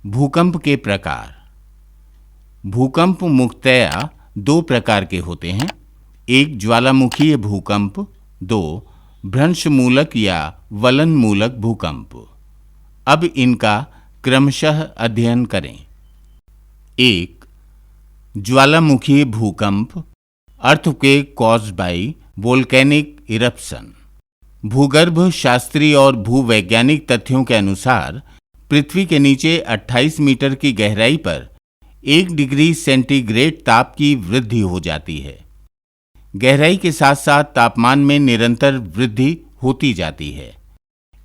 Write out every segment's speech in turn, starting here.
भूकंप के प्रकार। भूकंप मुख्यतया दो प्रकार के होते हैं। एक ज्वालामुखीय भूकंप, दो भ्रंशमूलक या वलनमूलक भूकंप। अब इनका क्रमशः अध्ययन करें। एक, ज्वालामुखीय भूकंप, earthquake caused by volcanic eruption. भूगर्भ शास्त्री और भूवैज्ञानिक तथ्यों के अनुसार पृथ्वी के नीचे 28 मीटर की गहराई पर 1 डिग्री सेंटीग्रेड ताप की वृद्धि हो जाती है। गहराई के साथ साथ तापमान में निरंतर वृद्धि होती जाती है।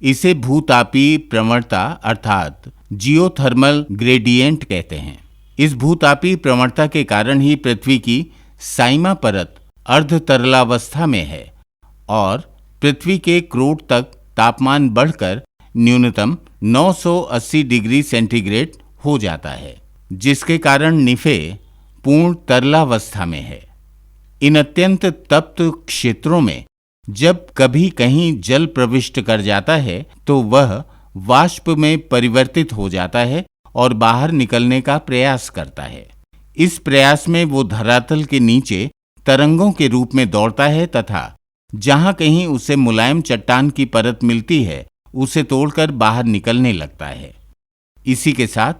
इसे भूतापीय प्रवणता अर्थात जियोथर्मल ग्रेडियंट कहते हैं। इस भूतापीय प्रवणता के कारण ही पृथ्वी की साइमा परत अर्धतरलावस्था में है और पृथ्वी के क्रोट तक तापमान बढ़कर न्यूनतम 980 डिग्री सेंटीग्रेड हो जाता है, जिसके कारण निफे पूर्ण तरलावस्था में है। इन अत्यंत तप्त क्षेत्रों में जब कभी कहीं जल प्रविष्ट कर जाता है तो वह वाष्प में परिवर्तित हो जाता है और बाहर निकलने का प्रयास करता है। इस प्रयास में वो धरातल के नीचे तरंगों के रूप में दौड़ता है तथा जहां कहीं उसे मुलायम चट्टान की परत मिलती है उसे तोड़कर बाहर निकलने लगता है। इसी के साथ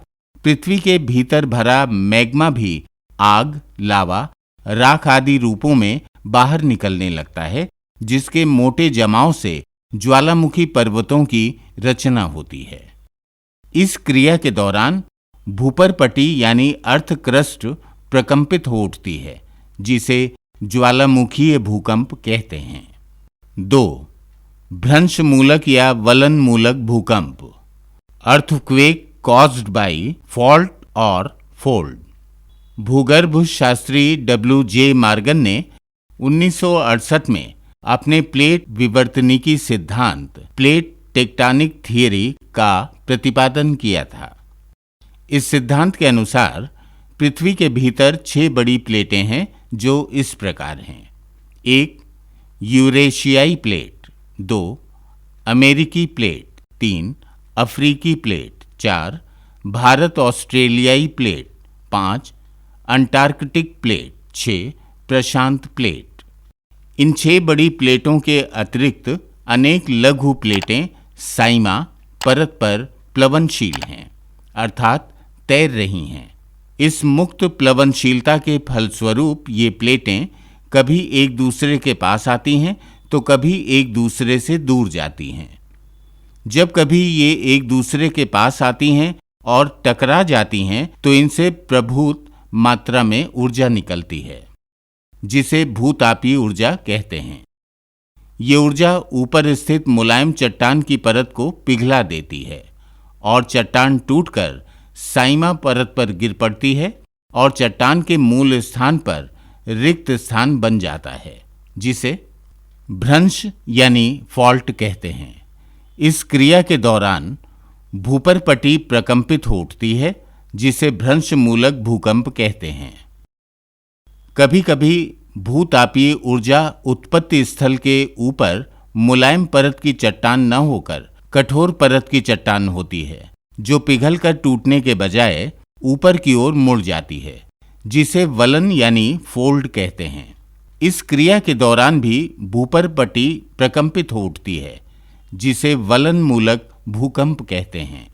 पृथ्वी के भीतर भरा मैग्मा भी आग, लावा, राख आदि रूपों में बाहर निकलने लगता है, जिसके मोटे जमाव से ज्वालामुखी पर्वतों की रचना होती है। इस क्रिया के दौरान भूपरपटी यानी अर्थ क्रस्ट प्रकंपित हो उठती है, जिसे ज्वालामुखीय भूकंप कहते हैं। 2. भ्रंशमूलक या वलनमूलक भूकंप, अर्थक्वेक कॉज्ड बाय फॉल्ट और फोल्ड। भूगर्भ शास्त्री W.J. मार्गन ने 1968 में अपने प्लेट विवर्तनिकी सिद्धांत प्लेट टेक्टोनिक थियरी का प्रतिपादन किया था। इस सिद्धांत के अनुसार पृथ्वी के भीतर 6 बड़ी प्लेटें हैं जो इस प्रकार हैं। 1. यूरेशियाई प्लेट, 2. अमेरिकी प्लेट, 3. अफ्रीकी प्लेट, 4. भारत ऑस्ट्रेलियाई प्लेट, 5. Antarctic plate, 6. प्रशांत प्लेट। इन 6 बड़ी प्लेटों के अतिरिक्त अनेक लघु प्लेटें साइमा परत पर प्लवनशील हैं, अर्थात तैर रही हैं। इस मुक्त प्लवनशीलता के फलस्वरूप ये प्लेटें कभी एक दूसरे के पास आती हैं तो कभी एक दूसरे से दूर जाती हैं। जब कभी ये एक दूसरे के पास आती हैं और टकरा जाती हैं तो इनसे प्रभुत मात्रा में ऊर्जा निकलती है, जिसे भूतापीय ऊर्जा कहते हैं। ये ऊर्जा ऊपर स्थित मुलायम चट्टान की परत को पिघला देती है और चट्टान टूटकर साइमा परत पर गिर पड़ती है और चट्टान के मूल स्थान पर रिक्त स्थान बन जाता है, जिसे भ्रंश यानी फॉल्ट कहते हैं। इस क्रिया के दौरान भूपरपटी प्रकंपित हो उठती है, जिसे भ्रंशमूलक भूकंप कहते हैं। कभी कभी भूतापीय ऊर्जा उत्पत्ति स्थल के ऊपर मुलायम परत की चट्टान न होकर कठोर परत की चट्टान होती है, जो पिघलकर टूटने के बजाय ऊपर की ओर मुड़ जाती है, जिसे वलन यानी फोल्ड कहते हैं। इस क्रिया के दौरान भी भूपरपटी प्रकंपित हो उठती है, जिसे वलनमूलक भूकंप कहते हैं।